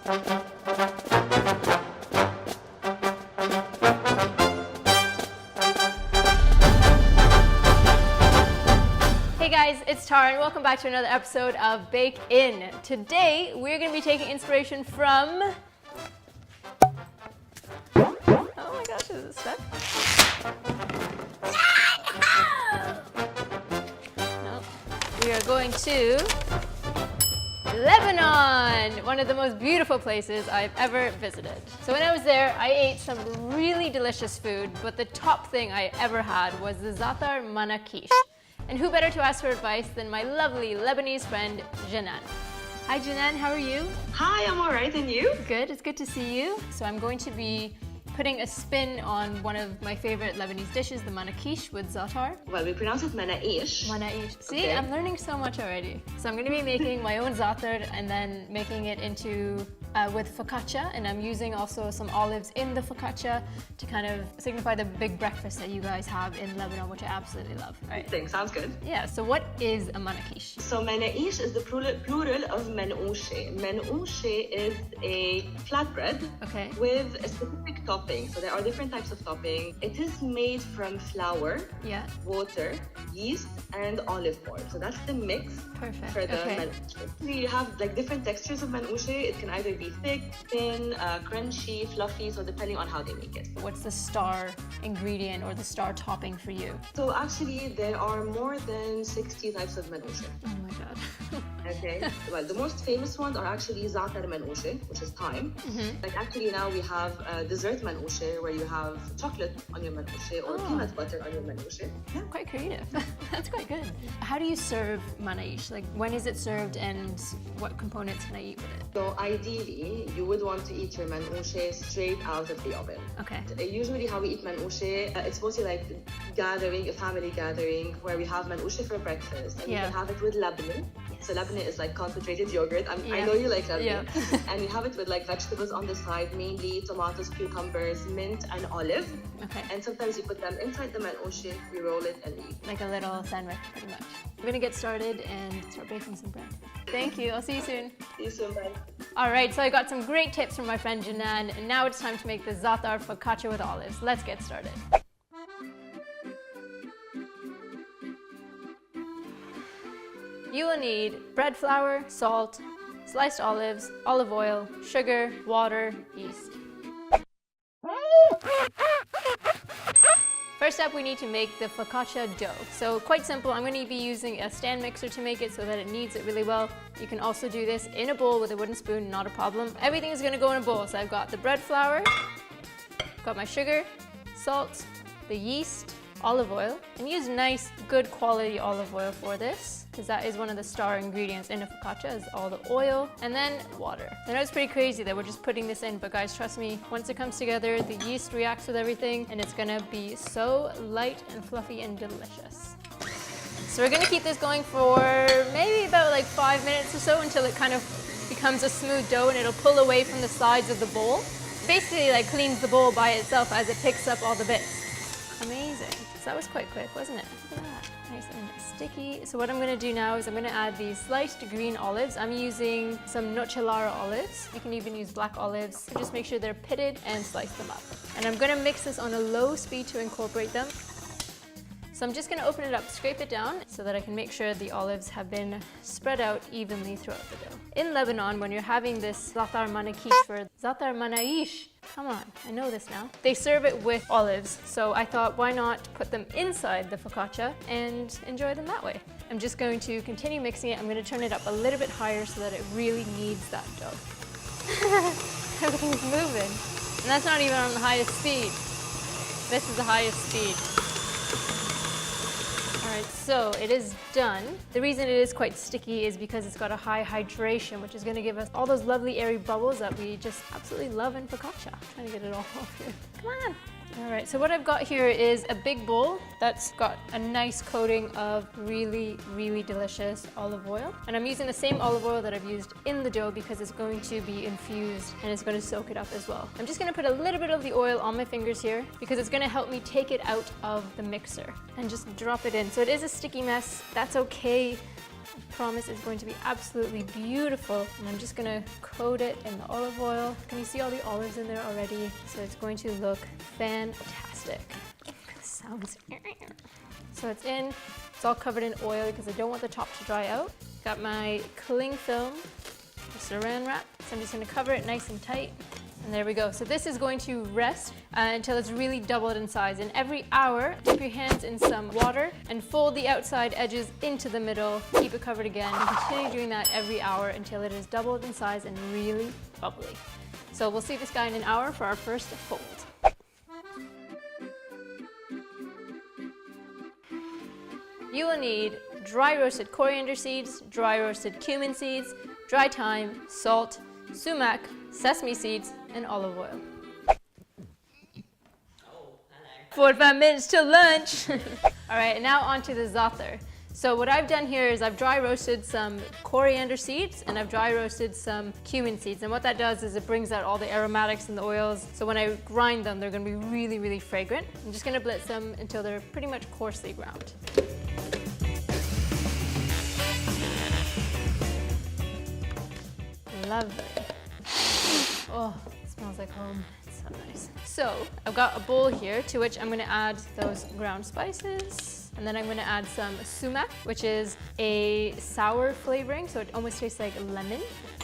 Hey guys, it's Tara and welcome back to another episode of Bake In. Today we're going to be taking inspiration from... Oh my gosh, is it stuck? No. We are going to Lebanon, one of the most beautiful places I've ever visited. So when I was there, I ate some really delicious food, but the top thing I ever had was the Za'atar Focaccia. And who better to ask for advice than my lovely Lebanese friend, Janan. Hi Janan, how are you? Hi, I'm all right, and you? Good, it's good to see you. So I'm going to be putting a spin on one of my favorite Lebanese dishes, the manakish with za'atar. Well, we pronounce it manaish. Manaish. See, Okay. I'm learning so much already. So I'm going to be making my own za'atar and then making it into with focaccia, and I'm using also some olives in the focaccia to kind of signify the big breakfast that you guys have in Lebanon, which I absolutely love. All right. Thanks, sounds good. Yeah, so what is a manakish? So manaish is the plural of manouche. Manouche is a flatbread Okay. with a specific topping. So there are different types of topping. It is made from flour, Yeah. water, yeast, and olive oil. So that's the mix Perfect. for the Okay. manouche. We have like different textures of manouche. It can either be thick, thin, crunchy, fluffy, so depending on how they make it. What's the star ingredient or the star topping for you? So actually, there are more than 60 types of manouche. Oh my god. Okay. Well, the most famous ones are actually Za'atar manouche, which is thyme. Like actually now we have dessert manouche where you have chocolate on your manouche or peanut butter on your manouche. Yeah. Quite creative. That's quite good. How do you serve manaish? Like when is it served and what components can I eat with it? So ideally, you would want to eat your manouche straight out of the oven. Okay. Usually how we eat manouche, it's mostly like gathering, a family gathering where we have manouche for breakfast and you Yeah. can have it with labneh. So labneh is like concentrated yogurt. I Yeah. know you like labneh. Yeah. And you have it with like vegetables on the side, mainly tomatoes, cucumbers, mint, and olive. Okay. And sometimes you put them inside the manouche, we roll it and eat. Like a little sandwich, pretty much. I'm gonna get started and start baking some bread. Thank you. I'll see you soon. See you soon, bye. All right, so I got some great tips from my friend Janan, and now it's time to make the Za'atar Focaccia with olives. Let's get started. You will need bread flour, salt, sliced olives, olive oil, sugar, water, yeast. First up, we need to make the focaccia dough. So quite simple, I'm going to be using a stand mixer to make it so that it kneads it really well. You can also do this in a bowl with a wooden spoon, not a problem. Everything is going to go in a bowl. So I've got the bread flour, got my sugar, salt, the yeast, olive oil, and use nice, good quality olive oil for this, because that is one of the star ingredients in a focaccia, is all the oil, and then water. I know it's pretty crazy that we're just putting this in, but guys, trust me, once it comes together, the yeast reacts with everything, and it's gonna be so light and fluffy and delicious. So we're gonna keep this going for maybe about like 5 minutes or so until it kind of becomes a smooth dough and it'll pull away from the sides of the bowl. Basically like cleans the bowl by itself as it picks up all the bits. Amazing. So that was quite quick, wasn't it? Look at that. Nice and sticky. So what I'm going to do now is I'm going to add these sliced green olives. I'm using some nocellara olives. You can even use black olives. So just make sure they're pitted and slice them up. And I'm going to mix this on a low speed to incorporate them. So I'm just going to open it up, scrape it down so that I can make sure the olives have been spread out evenly throughout the dough. In Lebanon, when you're having this Za'atar Focaccia for Za'atar Manaish, come on, I know this now. They serve it with olives, so I thought why not put them inside the focaccia and enjoy them that way. I'm just going to continue mixing it. I'm going to turn it up a little bit higher so that it really kneads that dough. Everything's moving. And that's not even on the highest speed. This is the highest speed. Alright, so it is done. The reason it is quite sticky is because it's got a high hydration, which is going to give us all those lovely airy bubbles that we just absolutely love in focaccia. I'm trying to get it all off here. Come on! Alright, so what I've got here is a big bowl that's got a nice coating of really, really delicious olive oil. And I'm using the same olive oil that I've used in the dough because it's going to be infused and it's going to soak it up as well. I'm just going to put a little bit of the oil on my fingers here because it's going to help me take it out of the mixer and just drop it in. So it is a sticky mess. That's okay. I promise it's going to be absolutely beautiful. And I'm just gonna coat it in the olive oil. Can you see all the olives in there already? So it's going to look fantastic. Sounds. So it's in. It's all covered in oil because I don't want the top to dry out. Got my cling film, the saran wrap. So I'm just gonna cover it nice and tight. And there we go. So this is going to rest until it's really doubled in size. And every hour, dip your hands in some water and fold the outside edges into the middle. Keep it covered again. And continue doing that every hour until it is doubled in size and really bubbly. So we'll see this guy in an hour for our first fold. You will need dry roasted coriander seeds, dry roasted cumin seeds, dry thyme, salt, sumac, sesame seeds, and olive oil. 45 minutes till lunch. All right, now on to the za'atar. So what I've done here is I've dry roasted some coriander seeds and I've dry roasted some cumin seeds. And what that does is it brings out all the aromatics and the oils. So when I grind them, they're gonna be really, really fragrant. I'm just gonna blitz them until they're pretty much coarsely ground. Lovely. Oh, it smells like home. It's so nice. So I've got a bowl here to which I'm going to add those ground spices. And then I'm going to add some sumac, which is a sour flavoring. So it almost tastes like lemon.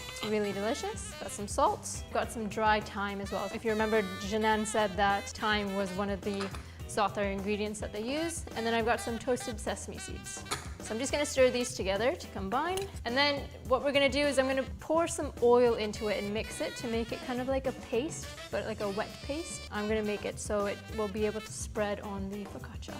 It's really delicious. Got some salt. Got some dry thyme as well. If you remember, Janan said that thyme was one of the za'atar ingredients that they use. And then I've got some toasted sesame seeds. So I'm just gonna stir these together to combine. And then what we're gonna do is I'm gonna pour some oil into it and mix it to make it kind of like a paste, but like a wet paste. I'm gonna make it so it will be able to spread on the focaccia.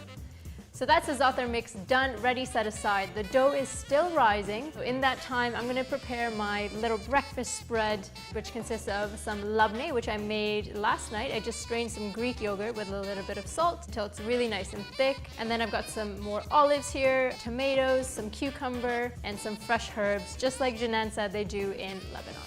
So that's the za'atar mix done, ready, set aside. The dough is still rising. So in that time, I'm gonna prepare my little breakfast spread, which consists of some labneh, which I made last night. I just strained some Greek yogurt with a little bit of salt until it's really nice and thick. And then I've got some more olives here, tomatoes, some cucumber, and some fresh herbs, just like Janan said they do in Lebanon.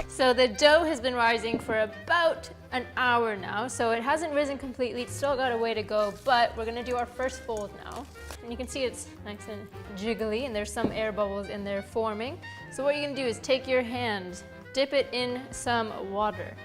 So the dough has been rising for about an hour now, so it hasn't risen completely, it's still got a way to go, but we're gonna do our first fold now. And you can see it's nice and jiggly and there's some air bubbles in there forming. So what you're gonna do is take your hand, dip it in some water,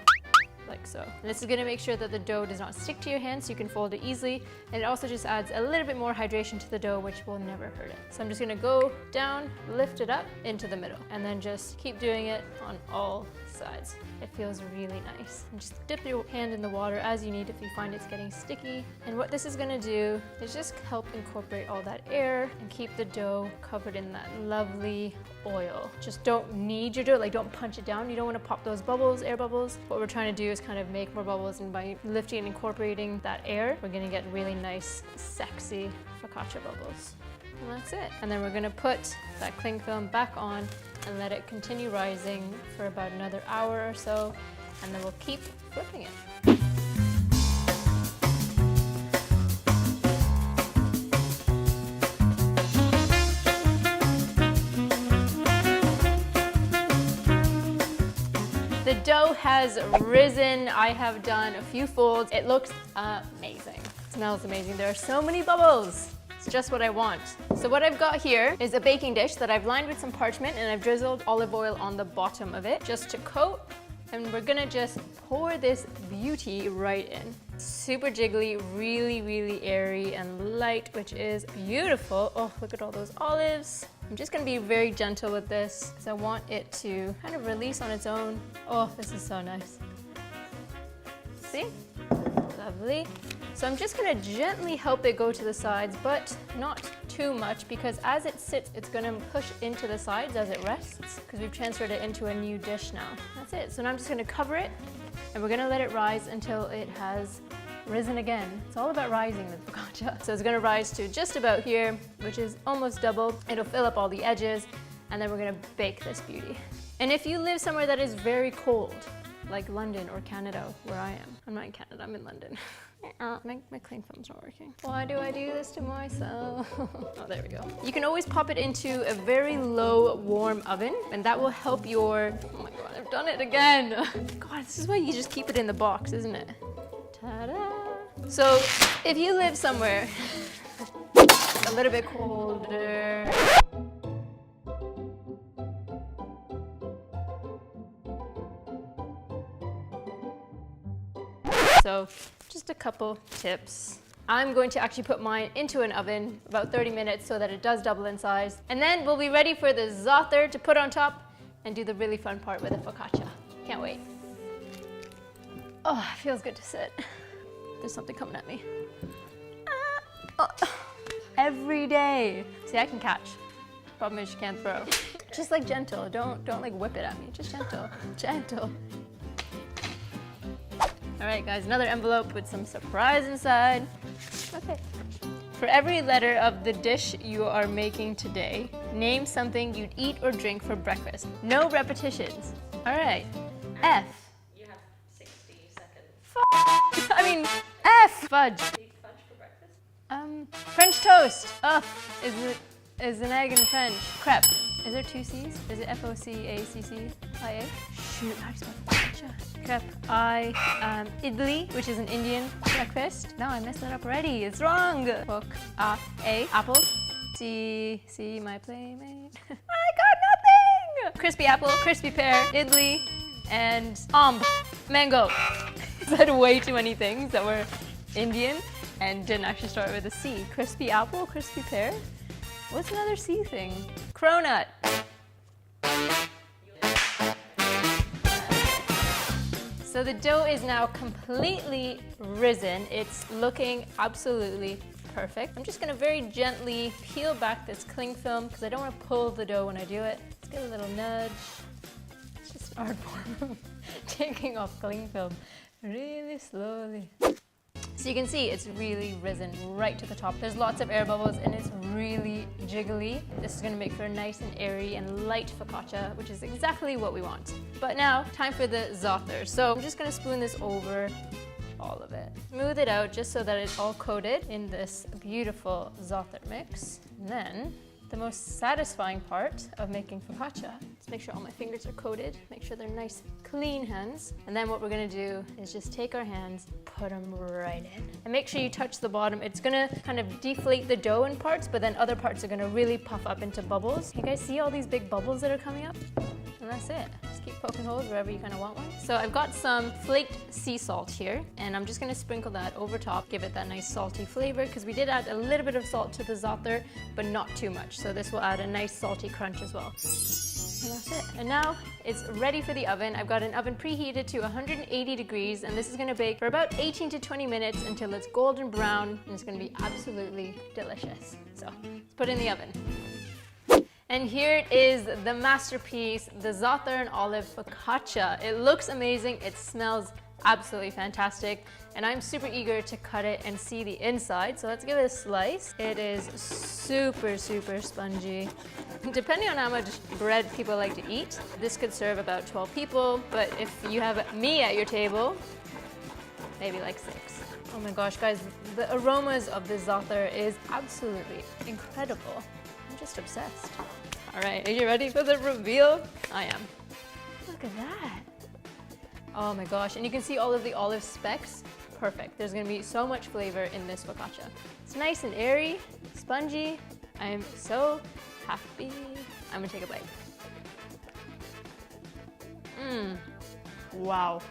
like so. And this is gonna make sure that the dough does not stick to your hand so you can fold it easily. And it also just adds a little bit more hydration to the dough, which will never hurt it. So I'm just gonna go down, lift it up into the middle, and then just keep doing it on all sides. It feels really nice. And just dip your hand in the water as you need if you find it's getting sticky. And what this is gonna do is just help incorporate all that air and keep the dough covered in that lovely oil. Just don't knead your dough, like don't punch it down. You don't wanna pop those bubbles, air bubbles. What we're trying to do is kind of make more bubbles, and by lifting and incorporating that air, we're gonna get really nice, sexy focaccia bubbles. And that's it. And then we're gonna put that cling film back on and let it continue rising for about another hour or so, and then we'll keep flipping it. The dough has risen. I have done a few folds. It looks amazing. It smells amazing. There are so many bubbles. It's just what I want. So what I've got here is a baking dish that I've lined with some parchment, and I've drizzled olive oil on the bottom of it just to coat. And we're gonna just pour this beauty right in. Super jiggly, really, really airy and light, which is beautiful. Oh, look at all those olives. I'm just gonna be very gentle with this because I want it to kind of release on its own. Oh, this is so nice. See? Lovely. So I'm just gonna gently help it go to the sides, but not too much, because as it sits, it's gonna push into the sides as it rests, because we've transferred it into a new dish now. That's it. So now I'm just gonna cover it, and we're gonna let it rise until it has risen again. It's all about rising with focaccia. So it's gonna rise to just about here, which is almost double. It'll fill up all the edges, and then we're gonna bake this beauty. And if you live somewhere that is very cold, like London or Canada, where I am. I'm not in Canada, I'm in London. My cling film's not working. Why do I do this to myself? Oh, there we go. You can always pop it into a very low, warm oven, and that will help your, oh my God, I've done it again. God, this is why you just keep it in the box, isn't it? Ta-da! So, if you live somewhere, a little bit colder. So just a couple tips. I'm going to actually put mine into an oven about 30 minutes so that it does double in size. And then we'll be ready for the za'atar to put on top and do the really fun part with the focaccia. Can't wait. Oh, it feels good to sit. There's something coming at me. Every day. See, I can catch. Problem is you can't throw. Just like gentle. Don't like whip it at me. Just gentle. Gentle. All right, guys, another envelope with some surprise inside. Okay. For every letter of the dish you are making today, name something you'd eat or drink for breakfast. No repetitions. All right. F. You have 60 seconds. I mean, F. Fudge. Eat fudge for breakfast? French toast. Is an egg in French. Crepe. Is there two C's? Is it F-O-C-A-C-C-I-A? Shoot, how do you spell focaccia? Crepe. Idli, which is an Indian breakfast. No, I messed that up already. It's wrong. A. Apples. C. My playmate. I got nothing. Crispy apple, crispy pear, idli, and mango. I said way too many things that were Indian and didn't actually start with a C. Crispy apple, crispy pear. What's another C thing? Cronut. So the dough is now completely risen. It's looking absolutely perfect. I'm just gonna very gently peel back this cling film because I don't want to pull the dough when I do it. Let's give it a little nudge. It's just art form. Taking off cling film really slowly. So you can see it's really risen right to the top. There's lots of air bubbles and it's really jiggly. This is gonna make for a nice and airy and light focaccia, which is exactly what we want. But now, time for the za'atar. So I'm just gonna spoon this over all of it. Smooth it out just so that it's all coated in this beautiful za'atar mix. And then, the most satisfying part of making focaccia is make sure all my fingers are coated, make sure they're nice, clean hands. And then what we're gonna do is just take our hands, put them right in. And make sure you touch the bottom. It's gonna kind of deflate the dough in parts, but then other parts are gonna really puff up into bubbles. You guys see all these big bubbles that are coming up? And that's it. Just keep poking holes wherever you kind of want one. So I've got some flaked sea salt here, and I'm just gonna sprinkle that over top, give it that nice salty flavor, because we did add a little bit of salt to the za'atar, but not too much. So this will add a nice salty crunch as well. And that's it. And now it's ready for the oven. I've got an oven preheated to 180 degrees, and this is gonna bake for about 18 to 20 minutes until it's golden brown, and it's gonna be absolutely delicious. So let's put it in the oven. And here it is, the masterpiece, the za'atar and olive focaccia. It looks amazing, it smells absolutely fantastic, and I'm super eager to cut it and see the inside. So let's give it a slice. It is super, super spongy. Depending on how much bread people like to eat, this could serve about 12 people, but if you have me at your table, maybe like 6. Oh my gosh, guys, the aromas of this za'atar is absolutely incredible. I'm just obsessed. All right, are you ready for the reveal? I am. Look at that. Oh my gosh, and you can see all of the olive specks. Perfect. There's gonna be so much flavor in this focaccia. It's nice and airy, spongy. I am so happy. I'm gonna take a bite. Wow.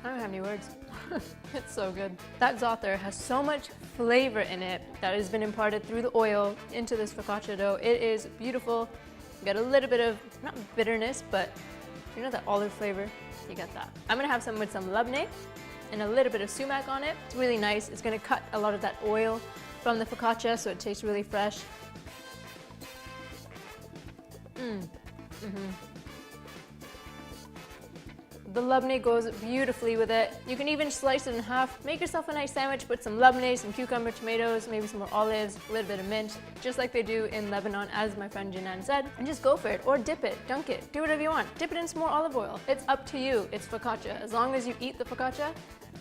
I don't have any words. It's so good. That za'atar has so much flavor in it that has been imparted through the oil into this focaccia dough. It is beautiful. You get a little bit of, not bitterness, but you know that olive flavor? You get that. I'm gonna have some with some labneh and a little bit of sumac on it. It's really nice. It's gonna cut a lot of that oil from the focaccia so it tastes really fresh. The labneh goes beautifully with it. You can even slice it in half. Make yourself a nice sandwich, put some labneh, some cucumber, tomatoes, maybe some more olives, a little bit of mint, just like they do in Lebanon, as my friend Janan said. And just go for it, or dip it, dunk it, do whatever you want. Dip it in some more olive oil. It's up to you. It's focaccia. As long as you eat the focaccia,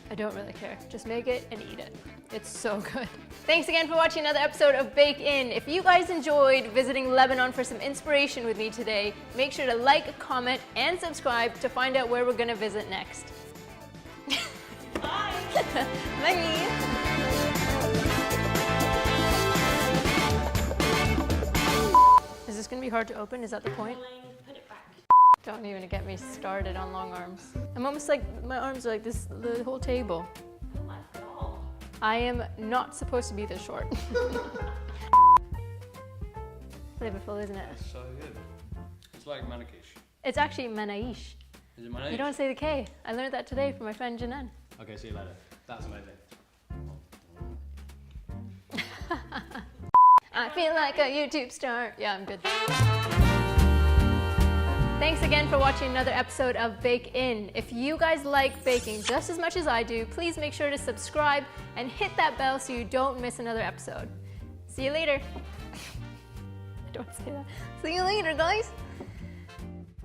I don't really care. Just make it and eat it. It's so good. Thanks again for watching another episode of Bake In. If you guys enjoyed visiting Lebanon for some inspiration with me today, make sure to like, comment, and subscribe to find out where we're gonna visit next. Bye! Bye! this gonna be hard to open? Is that the point? Put it back. Don't even get me started on long arms. I'm almost like, my arms are like this, the whole table. Oh my god. I am not supposed to be this short. Flavorful, isn't it? It's so good. It's like Manakish. It's actually manaish. Is it Manakish? You don't say the K. I learned that today from my friend Janan. Okay, see you later. That's amazing. I feel like a YouTube star. Yeah, I'm good. Thanks again for watching another episode of Bake In. If you guys like baking just as much as I do, please make sure to subscribe and hit that bell so you don't miss another episode. See you later. I don't say that. See you later, guys.